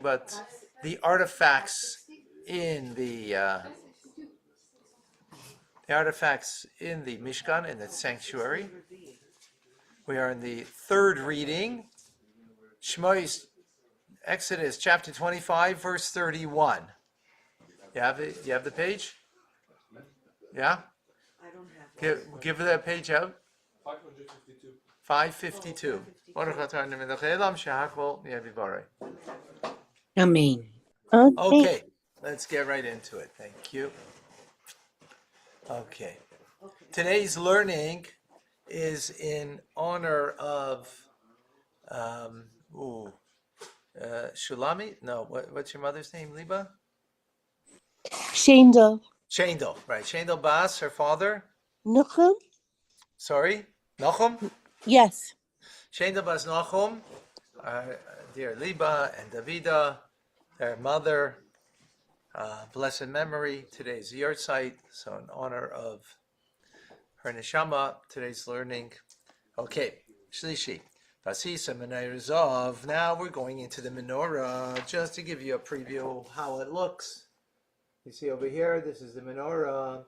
But the artifacts in the artifacts in the Mishkan, in the sanctuary. We are in the third reading, Shmois, Exodus chapter 25, verse 31. You have it? You have the page? Yeah? Give that page out. 552. Amen. Okay, let's get right into it. Thank you. Okay. Today's learning is in honor of Shulami? No, what's your mother's name, Liba? Shendel. Shendel, right. Shendel Bas, her father. Nuchum? Sorry? Nachum? Yes. Shendel Bas Nachum, dear Liba and Davida, their mother, blessed memory. Today's yahrzeit, so in honor of her neshama, today's learning. Okay, Shlishi. Vasisa Menorah Zav. Now we're going into the menorah, just to give you a preview of how it looks. You see over here, this is the menorah,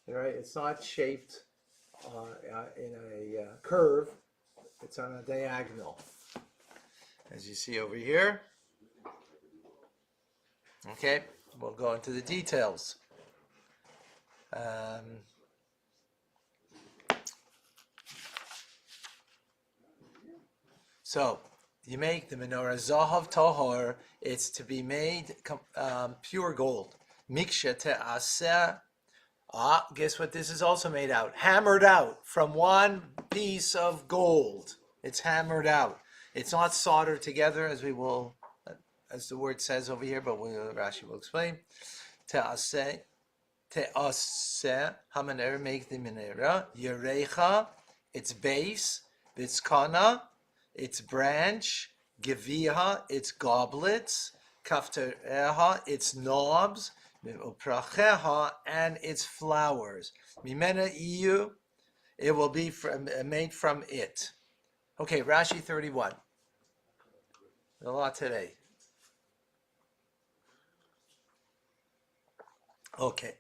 right? It's not shaped in a curve, it's on a diagonal. As you see over here. Okay, we'll go into the details. So, you make the menorah zahav tahor. It's to be made pure gold. Miksha te'aseh. Guess what this is also made out? Hammered out from one piece of gold. It's hammered out. It's not soldered together, as we will, as the word says over here, but Rashi will explain. Te'aseh hamener, make the menorah. Yerecha, its base. Vitzkana, its branch. Geviha, its goblets. Kaftereha, its knobs. Upracheha, and its flowers. Mimena iyu, it will be made from it. Okay, Rashi 31. A lot today. Okay.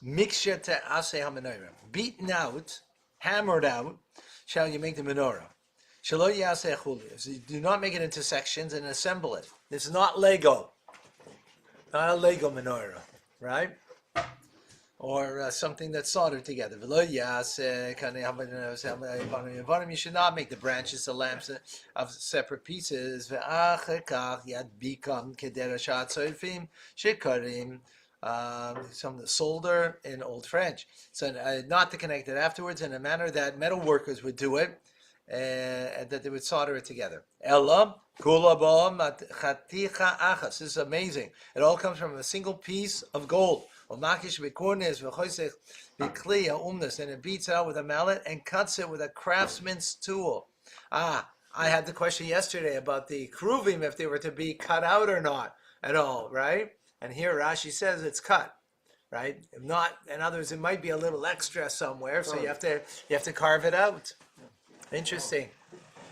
Miksha te'aseh hamenorah. Beaten out, hammered out, shall you make the menorah. Shelo yaseh chuli. So you do not make it into sections and assemble it. This is not Lego. Not a Lego menorah, right? Or something that's soldered together. You should not make the branches, the lamps of separate pieces. Some solder in Old French. So not to connect it afterwards in a manner that metal workers would do it, and that they would solder it together. Ella, this is amazing. It all comes from a single piece of gold. And it beats it out with a mallet and cuts it with a craftsman's tool. I had the question yesterday about the kruvim, if they were to be cut out or not at all, right? And here Rashi says it's cut, right? If not, in other words, it might be a little extra somewhere, so you have to carve it out. Interesting.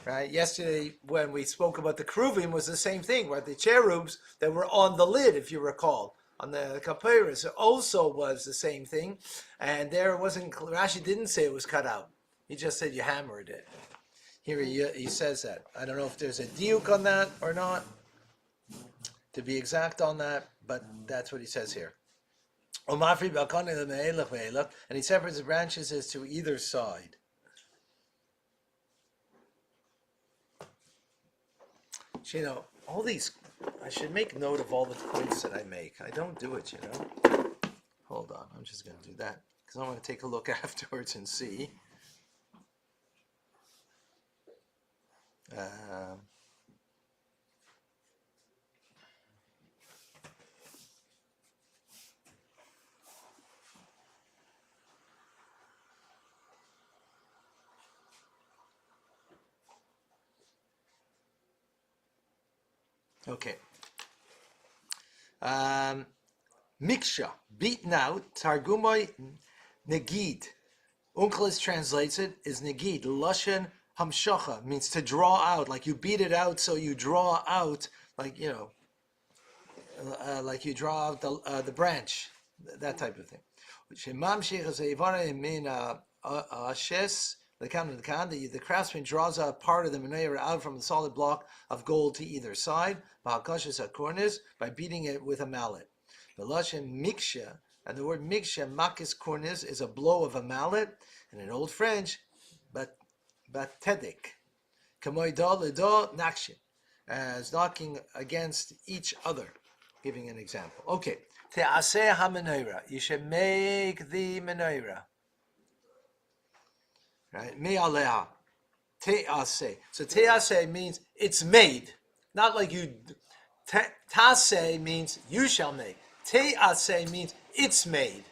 Right? Yesterday, when we spoke about the kruvim, was the same thing, where the cherubs that were on the lid, if you recall, on the kapeiros, also was the same thing. And there wasn't, Rashi didn't say it was cut out. He just said you hammered it. Here he says that. I don't know if there's a diuk on that or not, to be exact on that, but that's what he says here. And he separates the branches as to either side. You know, all these, I should make note of all the points that I make. I don't do it, you know. Hold on, I'm just going to do that, because I want to take a look afterwards and see. Okay. Miksha, beaten out, Targumoi negid. Unclis translates it, is negid. Lashon hamshacha, means to draw out, like you beat it out, so you draw out like like you draw out the branch, that type of thing. The craftsman draws a part of the menorah out from the solid block of gold to either side, by beating it with a mallet. The lashon miksha, and the word miksha, makis kornis, is a blow of a mallet, and in Old French, batedik, kamoido lido nakshin, as knocking against each other. Giving an example. Okay. Te'aseh ha-menorah. You should make the menorah. Right? Me'aleha. Te'aseh. So te'aseh means it's made. Not like you... Taseh means you shall make. Te'aseh means it's made.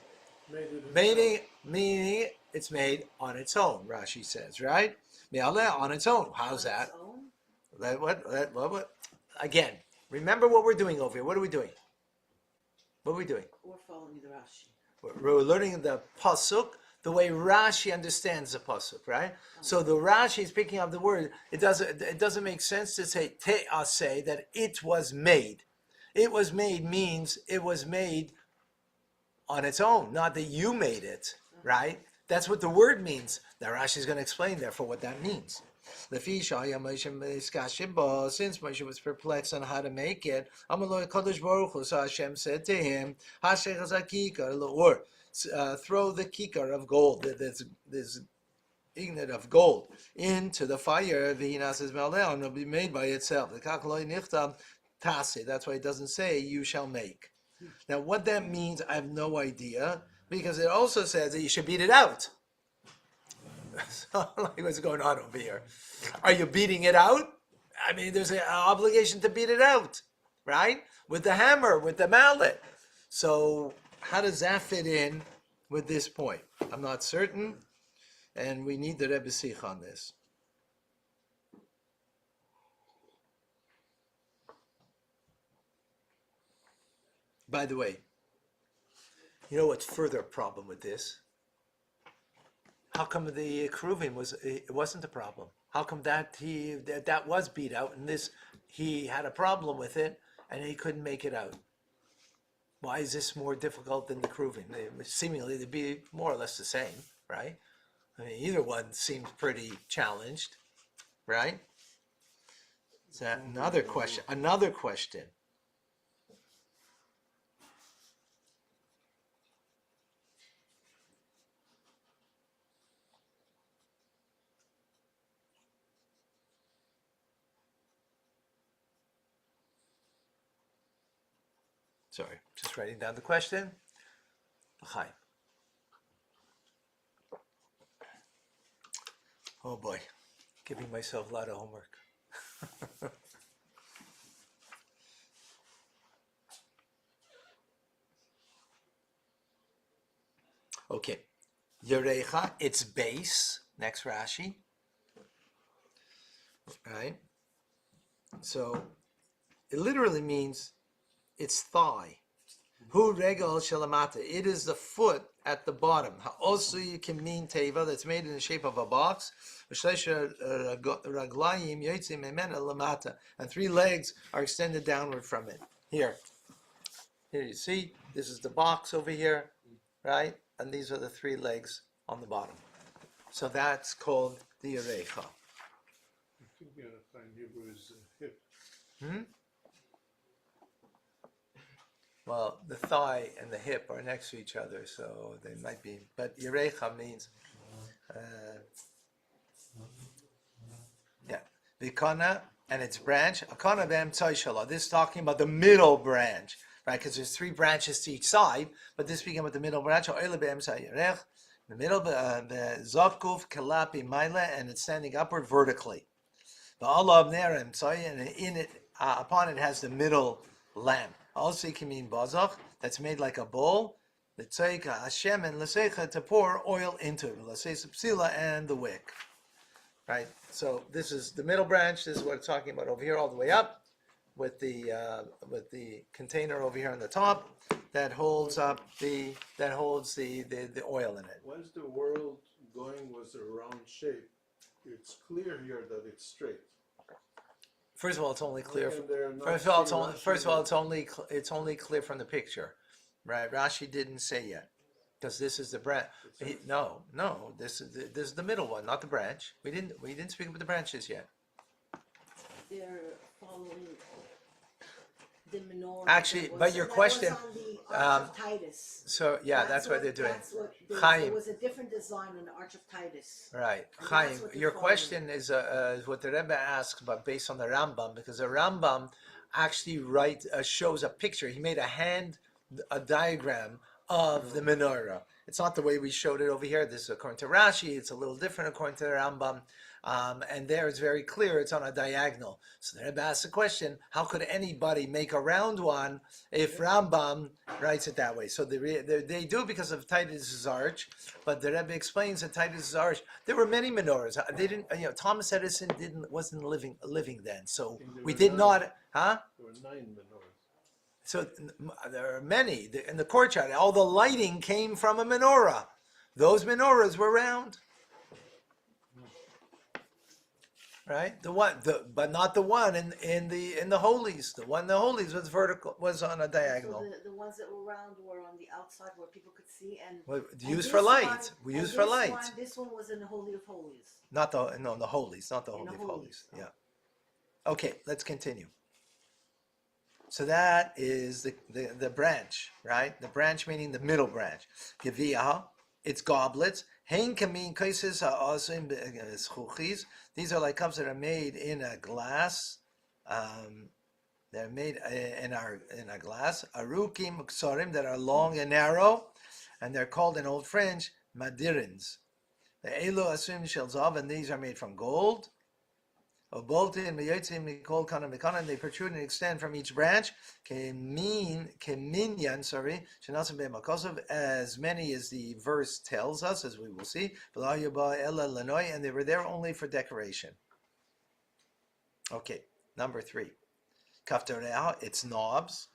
Meaning it's made on its own, Rashi says, right? Me'aleha, on its own. How's that? What? Again, remember what we're doing over here. What are we doing? What are we doing? We're following the Rashi. We're learning the pasuk the way Rashi understands the pasuk, right? So the Rashi is picking up the word. It doesn't make sense to say te'aseh, that it was made. It was made means it was made on its own, not that you made it, right? That's what the word means. Now Rashi is going to explain therefore what that means. Since Moshe was perplexed on how to make it, so Hashem said to him, throw the kikar of gold, this ingot of gold, into the fire. It'll be made by itself. That's why it doesn't say you shall make. Now what that means, I have no idea, because it also says that you should beat it out. So, like, what's going on over here? Are you beating it out? I mean, there's an obligation to beat it out, right? With the hammer, with the mallet. So, how does that fit in with this point? I'm not certain, and we need the Rebbe Sich on this. By the way, you know what's further a problem with this? How come the Kruvim wasn't a problem? How come that was beat out and this he had a problem with it and he couldn't make it out? Why is this more difficult than the Kruvim? Seemingly they'd be more or less the same, right? I mean, either one seems pretty challenged, right? Is that another question? Another question. Sorry, just writing down the question. Hi. Oh boy, giving myself a lot of homework. Okay, Yerecha, its base, next Rashi, right? So it literally means its thigh. Hu regal shalamata. It is the foot at the bottom. Also, you can mean teva, that's made in the shape of a box. And 3 legs are extended downward from it. Here you see, this is the box over here, right? And these are the 3 legs on the bottom. So that's called the Yerecha. I think the other time Hebrew is hip. Well, the thigh and the hip are next to each other, so they might be. But Yerecha means, Vikana and its branch. Akana b'emtzai shala. This is talking about the middle branch, right? Because there's 3 branches to each side, but this speaking about the middle branch. Oile b'emtzai yerech. The middle, the zakuf kalapi maila, and it's standing upward vertically. The Allah b'ner emtzai, and in it, upon it has the middle lamp. Also, it can mean bazach, that's made like a bowl. The tzeika Hashem and l'seicha, to pour oil into it. L'seisa psila, and the wick. Right. So this is the middle branch. This is what it's talking about over here, all the way up, with the container over here on the top that holds up the oil in it. Once the world going was a round shape, it's clear here that it's straight. First of all, it's only clear. Again, they're not First of all, seeing Rashi first of all, there. it's only clear from the picture, right? Rashi didn't say yet, because this is the branch. No, this is the middle one, not the branch. We didn't speak about the branches yet. They're following the menorah. Actually, but your question, that was on the Arch of Titus. So yeah, that's what they're doing. That's what Chaim. there was a different design on the Arch of Titus. Right, And Chaim. that's what they're Your following. question is what the Rebbe asks, but based on the Rambam, because the Rambam actually shows a picture. He made a diagram of the menorah. It's not the way we showed it over here. This is according to Rashi. It's a little different according to the Rambam. And there it's very clear. It's on a diagonal. So the Rebbe asks the question: how could anybody make a round one if Rambam writes it that way? So they do because of Titus's arch. But the Rebbe explains that Titus's arch. There were many menorahs. They didn't. Thomas Edison wasn't living then. So we did not. Huh? There were 9 menorahs. So there are many in the courtyard. All the lighting came from a menorah. Those menorahs were round, right? But not the one in the holies. The one in the holies was vertical, was on a diagonal. So the ones that were round were on the outside where people could see and Used this for light. one- We and use for this light. one- This one was in the Holy of Holies. Not the holies, not the In the holy of holies. holies. Yeah. Okay, let's continue. So that is the branch, right? The branch meaning the middle branch. Geviyah, it's goblets. Hein kamin kaises ha'asim zchuchis. These are like cups that are made in a glass. They're made in a glass. Arukim ksarim, that are long and narrow, and they're called in Old French madirins. The elo asim shel zav, and these are made from gold. They protrude and extend from each branch. As many as the verse tells us, as we will see. And they were there only for decoration. Okay, number 3. Kaftareh, its knobs.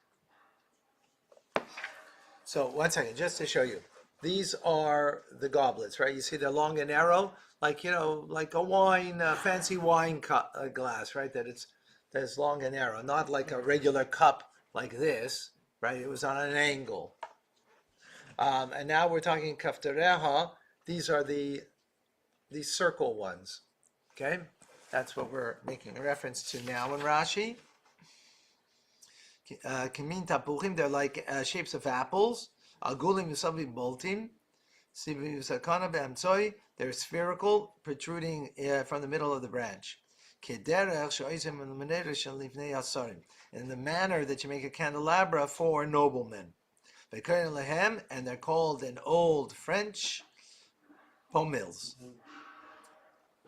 So 1 second, just to show you. These are the goblets, right? You see they're long and narrow, like like a wine, fancy wine glass, right? That's long and narrow, not like a regular cup like this, right? It was on an angle. And now we're talking kaftareha. These are these circle ones, okay? That's what we're making a reference to now in Rashi. Kimin tapuchim, they're like shapes of apples. Agulim yusavi boltim, sivi yusakana be'amtsoi. They're spherical, protruding from the middle of the branch. Kederech sho'izim l'menera shalifnei asarim, in the manner that you make a candelabra for noblemen. V'koyin lehem, and they're called in Old French pomils.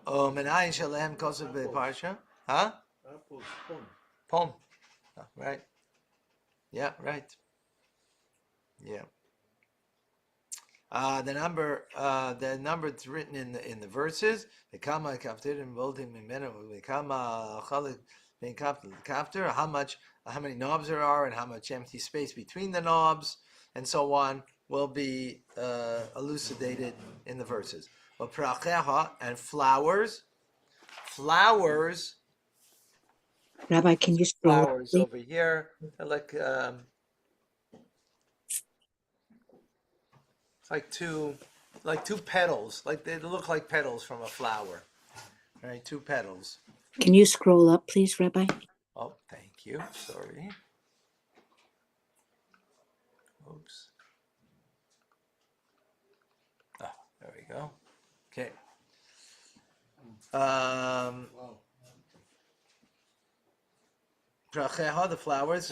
Menayin shalehem kosev be'parsha. Huh? Apples, pom. Pom. Right. Yeah. Right. Yeah. The number it's written in the verses. How many knobs there are, and how much empty space between the knobs, and so on, will be elucidated in the verses. And flowers. Rabbi, can you scroll up, Flowers please? over here. They're like like two petals. Like they look like petals from a flower. Right, 2 petals. Can you scroll up, please, Rabbi? Oh, thank you. Sorry. Oops. Oh, there we go. Okay. The flowers,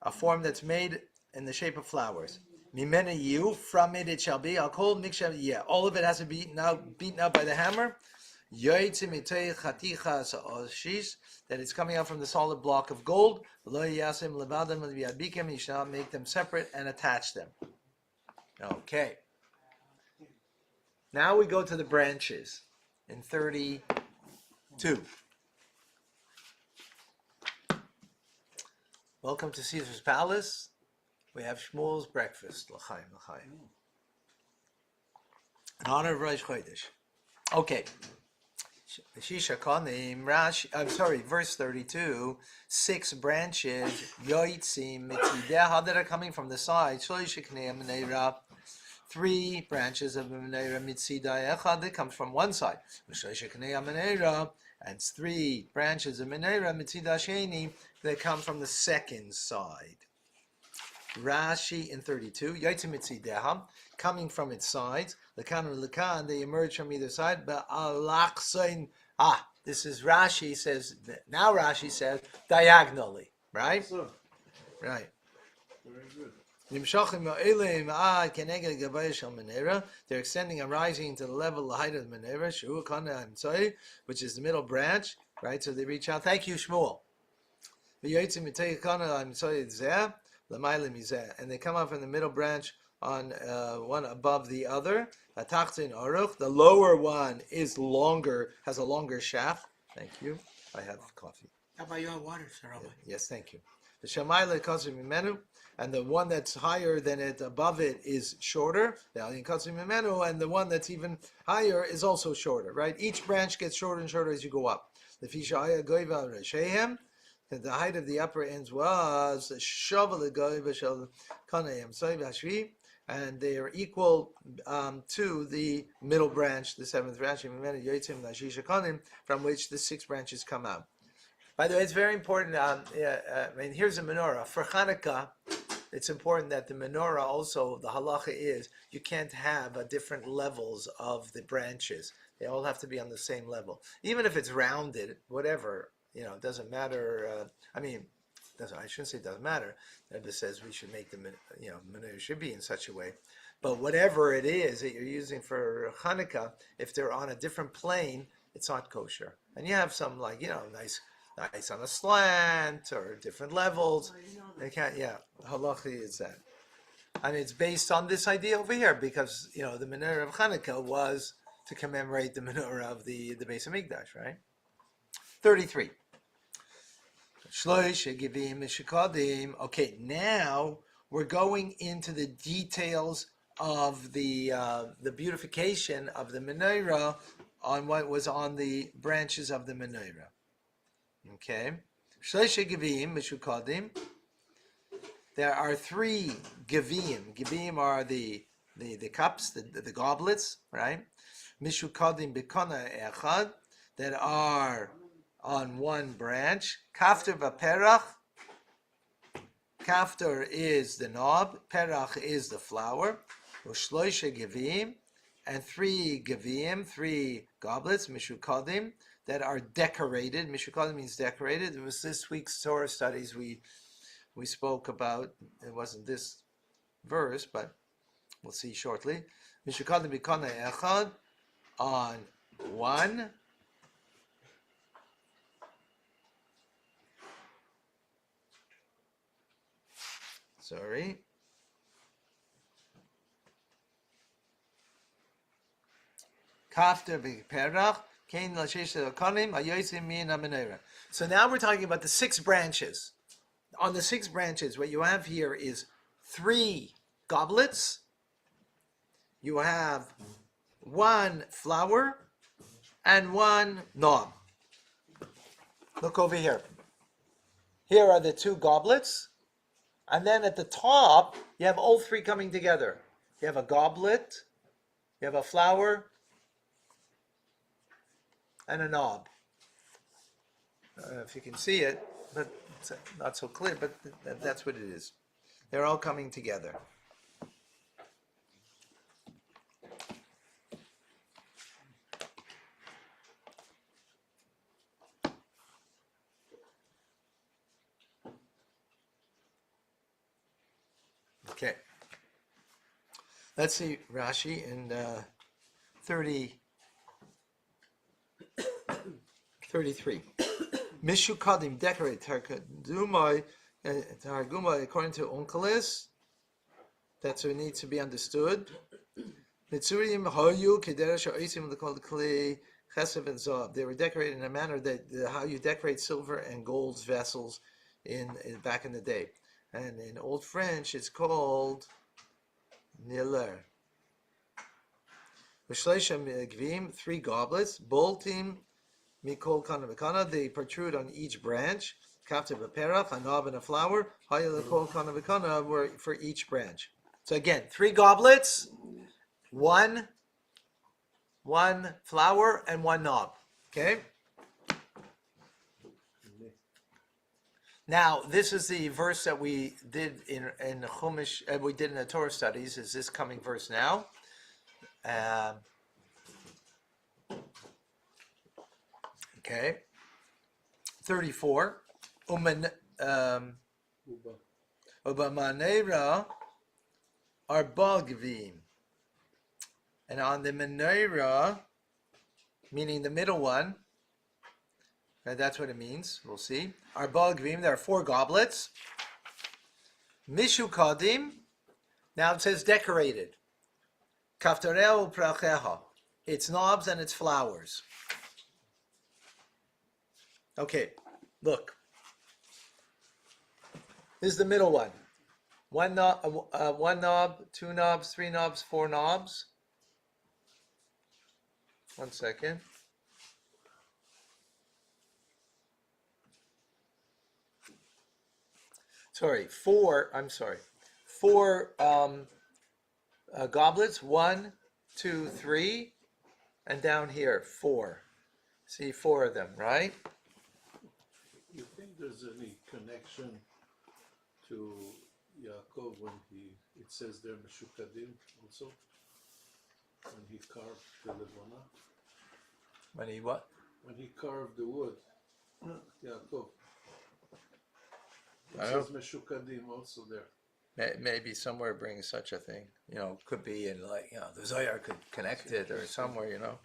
a form that's made in the shape of flowers. From it shall be. I'll call mikshav. Yeah, all of it has to be beaten out by the hammer. That it's coming out from the solid block of gold. You shall not make them separate and attach them. Okay. Now we go to the branches in 32. Welcome to Caesar's Palace. We have Shmuel's breakfast. L'chaim, l'chaim. In honor of Rosh Chodesh. Okay. Shisha konim Rashi. I'm sorry, verse 32. 6 branches yoitzim mitzideha that are coming from the side. Shloisha knei menorah. 3 branches of the menorah mitzida echad that comes from one side. Shloisha knei menorah, and 3 branches of menorah mitzida sheni that come from the second side. Rashi in 32, Yotzim mitzideha, coming from its sides, Lekan and Lekan, they emerge from either side, but alaksain, this is Rashi says, now Rashi says, diagonally, right? So, Right. very good. They're extending and rising to the level, the height of the menorah, which is the middle branch, right? So they reach out. Thank you, Shmuel. And they come up from the middle branch on one above the other. The lower one is longer, has a longer shaft. Thank you. I have coffee. How about your water, sir? Yes, thank you. The Shamayla Kasim Mimenu, and the one that's higher than it, above it, is shorter. The Alin Kasim Mimenu, and the one that's even higher is also shorter, right? Each branch gets shorter and shorter as you go up. The Fishaya Goiva Reshehem, that the height of the upper ends was Shaval Goiva Shal Kanayim Soiv Hashvi, and they are equal to the middle branch, the 7th branch, from which the 6 branches come out. By the way, it's very important. Here's a menorah. For Hanukkah, it's important that the menorah also, the halacha is, you can't have different levels of the branches. They all have to be on the same level. Even if it's rounded, whatever, it doesn't matter. I shouldn't say it doesn't matter. Rebbe says we should make the menorah should be in such a way. But whatever it is that you're using for Hanukkah, if they're on a different plane, it's not kosher. And you have some nice on a slant or different levels. They can't. Halacha is that. And it's based on this idea over here because the menorah of Hanukkah was to commemorate the menorah of the Beis Hamikdash, right? 33. Okay, now we're going into the details of the beautification of the menorah on what was on the branches of the menorah. Okay, there are 3 gevim. Gevim are the cups, the goblets, right? Mishukadim bekona echad, that are on one branch. Kafter v'perach. Kafter is the knob. Perach is the flower. Ushloisha gevim, and 3 gevim, 3 goblets. Mishukadim, that are decorated. Mishukadim means decorated. It was this week's Torah studies we spoke about. It wasn't this verse, but we'll see shortly. Mishukadim bikana echad, on one. Sorry. Kafter b'perach. So now we're talking about the 6 branches. On the 6 branches, what you have here is 3 goblets. You have 1 flower and 1 knob. Look over here. Here are the 2 goblets. And then at the top, you have all 3 coming together. You have a goblet, you have a flower, and a knob. I don't know if you can see it, but it's not so clear, but that's what it is. They're all coming together. Okay. Let's see Rashi in 33. Mishukadim, decorate. Targumai, according to Onkelos, that's what needs to be understood. Mitzurim hayu kederesh ha'osim l'kol kli chesed and zahav. They were decorated in a manner that how you decorate silver and gold vessels in back in the day. And in Old French, it's called niler. V'shleisha gvim, 3 goblets, boltim Mikol kana v'kana, they protrude on each branch. Kafta b'perach, a knob and a flower. Hayel kol kana v'kana were for each branch. So again, 3 goblets, one flower, and 1 knob. Okay. Now, this is the verse that we did in Chumash. We did in the Torah studies. Is this coming verse now? Okay. 34. Ubamanera arba gvim. And on the menorah, meaning the middle one, that's what it means. We'll see. Arba gvim, there are 4 goblets. Mishu kadim. Now it says decorated. Kaftareo pracheha. Its knobs and its flowers. Okay, look. This is the middle one. 1 knob, 2 knobs, 3 knobs, 4 knobs. 1 second. Four goblets. 1, 2, 3, and down here 4. See, 4 of them, right? You think there's any connection to Yaakov when it says there Meshukadim also? When he carved the Levana? When he what? When he carved the wood, Yaakov. It I says don't- Meshukadim also there. Maybe somewhere brings such a thing. Could be in the Zohar could connect it or somewhere,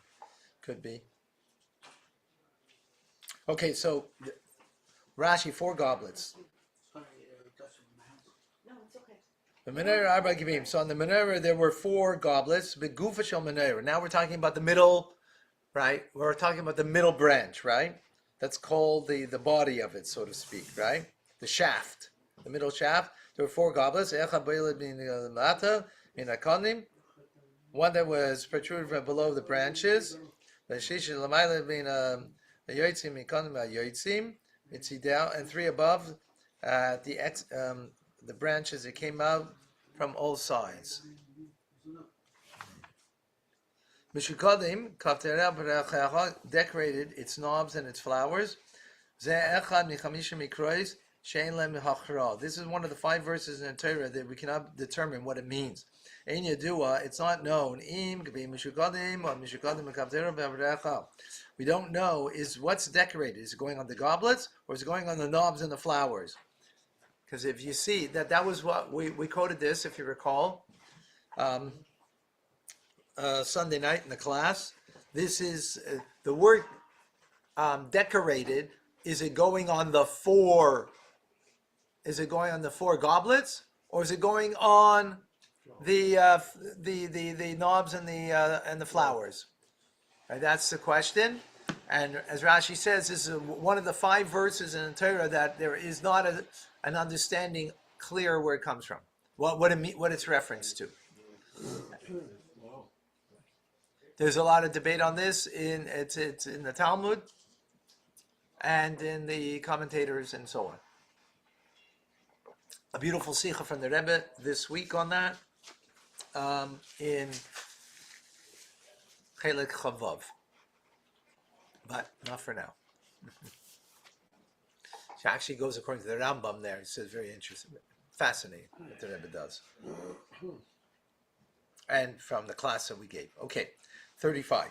could be. Okay, so Rashi, 4 goblets. No, it's okay. The menorah arba givim. So on the menorah there were 4 goblets. Begufa shel menorah. Now we're talking about the middle, right? We're talking about the middle branch, right? That's called the body of it, so to speak, right? The shaft, the middle shaft. There were 4 goblets. One that was protruded from below the branches. It's down, and 3 above the branches that came out from all sides. Mishukadim decorated its knobs and its flowers. This is one of the 5 verses in the Torah that we cannot determine what it means. It's not known. We don't know is what's decorated. Is it going on the goblets or is it going on the knobs and the flowers? Because if you see that was what we quoted this, if you recall, Sunday night in the class. This is the word decorated. Is it going on the 4? Is it going on the 4 goblets, or is it going on the knobs and the flowers? Right, that's the question. And as Rashi says, this is one of the 5 verses in the Torah that there is not an understanding clear where it comes from, what it's referenced to. There's a lot of debate on this it's in the Talmud and in the commentators and so on. A beautiful sikha from the Rebbe this week on that in Chelik Chavav, but not for now. She actually goes according to the Rambam there. It says very interesting, fascinating what the Rebbe does, and from the class that we gave. Okay, 35.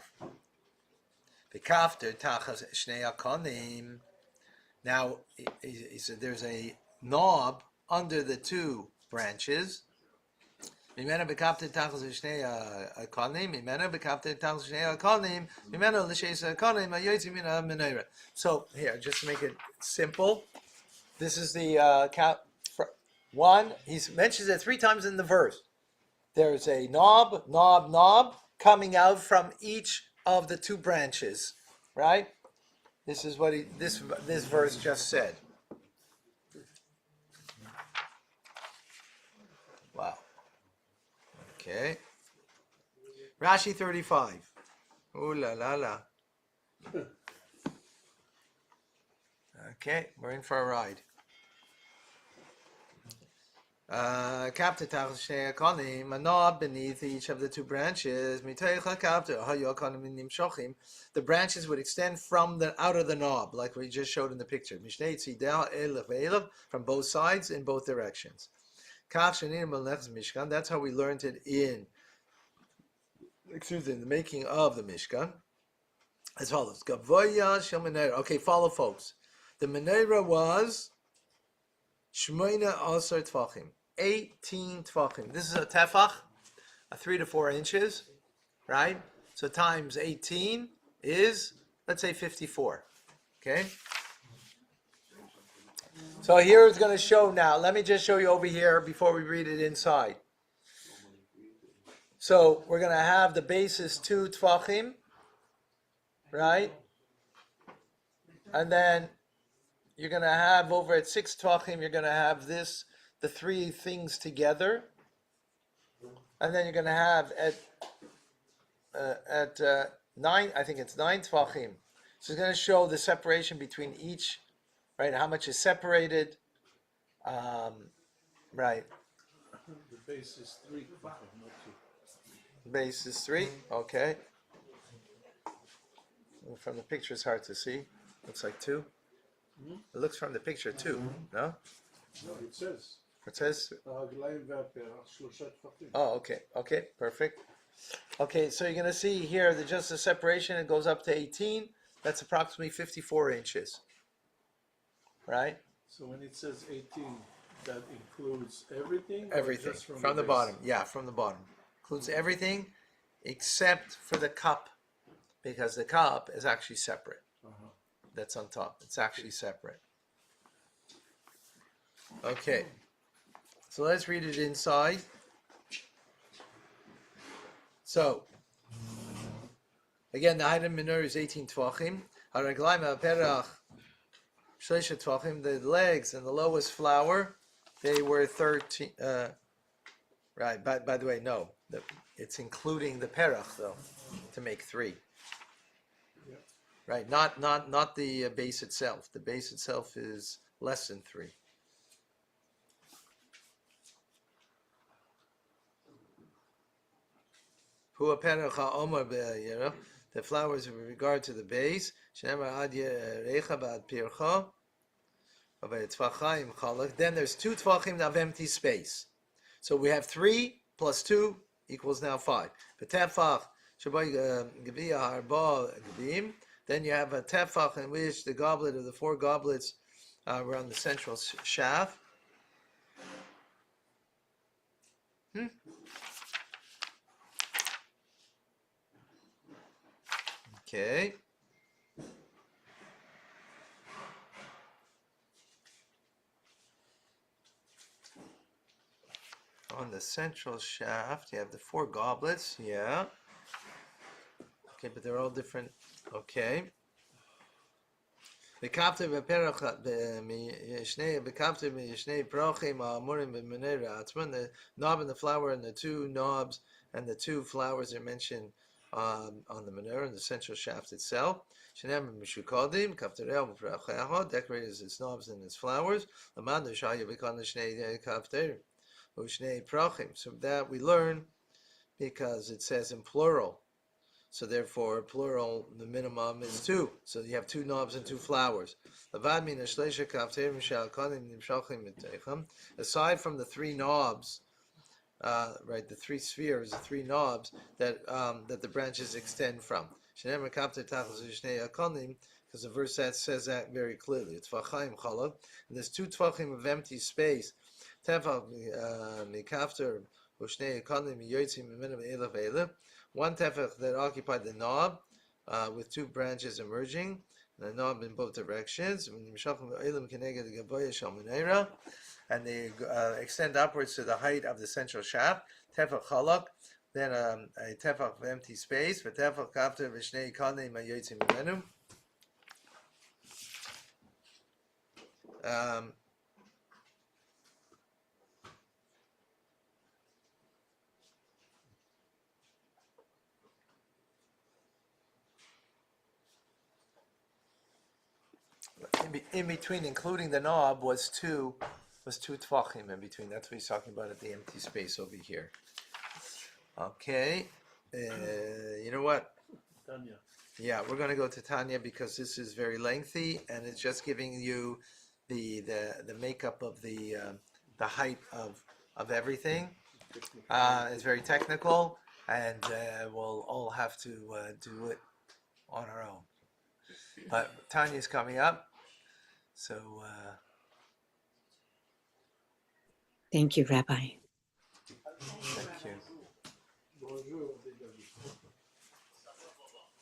Now he said there's a knob under the 2 branches. So here, just to make it simple, this is the one. He mentions it 3 times in the verse. There's a knob coming out from each of the 2 branches, right? This is what this verse just said. Wow. Okay. Rashi 35. Ooh la la la. Okay, we're in for a ride. A knob beneath each of the two branches. The branches would extend from the out of the knob, like we just showed in the picture. From both sides in both directions. That's how we learned it in the making of the Mishkan. As follows. Okay, follow folks. The menorah was Shmoina Asar Tfachim. 18 Tfachim. This is a tefach, a 3 to 4 inches, right? So times 18 is, let's say, 54. Okay? So here it's going to show now. Let me just show you over here before we read it inside. So we're going to have the base is 2 Tfachim, right? And then you're going to have over at 6 Tvachim, you're going to have this, the three things together. And then you're going to have at 9, I think it's 9 Tvachim. So it's going to show the separation between each, right? How much is separated, right? The base is 3, not 2. Base is 3, okay. From the picture it's hard to see. Looks like 2. It looks from the picture 2, no? No, it says. It says? הרגליים והפרח, 3 טפחים. Oh, okay, perfect. Okay, so you're going to see here that just the separation, it goes up to 18. That's approximately 54 inches, right? So when it says 18, that includes everything? Or Everything, just from the base? bottom. Yeah, from the bottom. Includes everything except for the cup, because the cup is actually separate. Uh-huh. That's on top. It's actually separate. Okay. So let's read it inside. So, again, the height of menorah is 18 tvachim. Haraglaim ha'perach shleisha tvachim. The legs and the lowest flower, they were 13. Right. By the way, no, it's including the perach though, to make 3. Yeah. Right. Not the base itself. The base itself is less than 3. The flowers with regard to the base. Then there's 2 tvachim of empty space. So we have 3 plus 2 equals now 5. Then you have a tefach in which the goblet of the 4 goblets were on the central shaft. Okay. On the central shaft, you have the 4 goblets. Yeah. Okay, but they're all different. Okay. The knob and the flower and the 2 knobs and the 2 flowers are mentioned on the menorah, in the central shaft itself. Decorated as its knobs and its flowers. So that we learn because it says in plural. So therefore, plural, the minimum is 2. So you have 2 knobs and 2 flowers. Aside from the 3 knobs, right, the 3 spheres, the 3 knobs that the branches extend from. Because the verse that says that very clearly. It's and there's 2 tvachim of empty space. One tefach that occupied the knob with 2 branches emerging, and the knob in both directions, and they extend upwards to the height of the central shaft. Tefach chalak, then a tefach of empty space. V'tefach kafter v'shnei kanim hayotzim mimenu. Let me in between, including the knob, was two tvachim in between. That's what he's talking about at the empty space over here. Okay, you know what? Tanya. Yeah, we're going to go to Tanya because this is very lengthy and it's just giving you the makeup of the height of everything. It's very technical, and we'll all have to do it on our own. But Tanya's coming up, so. Thank you, Rabbi.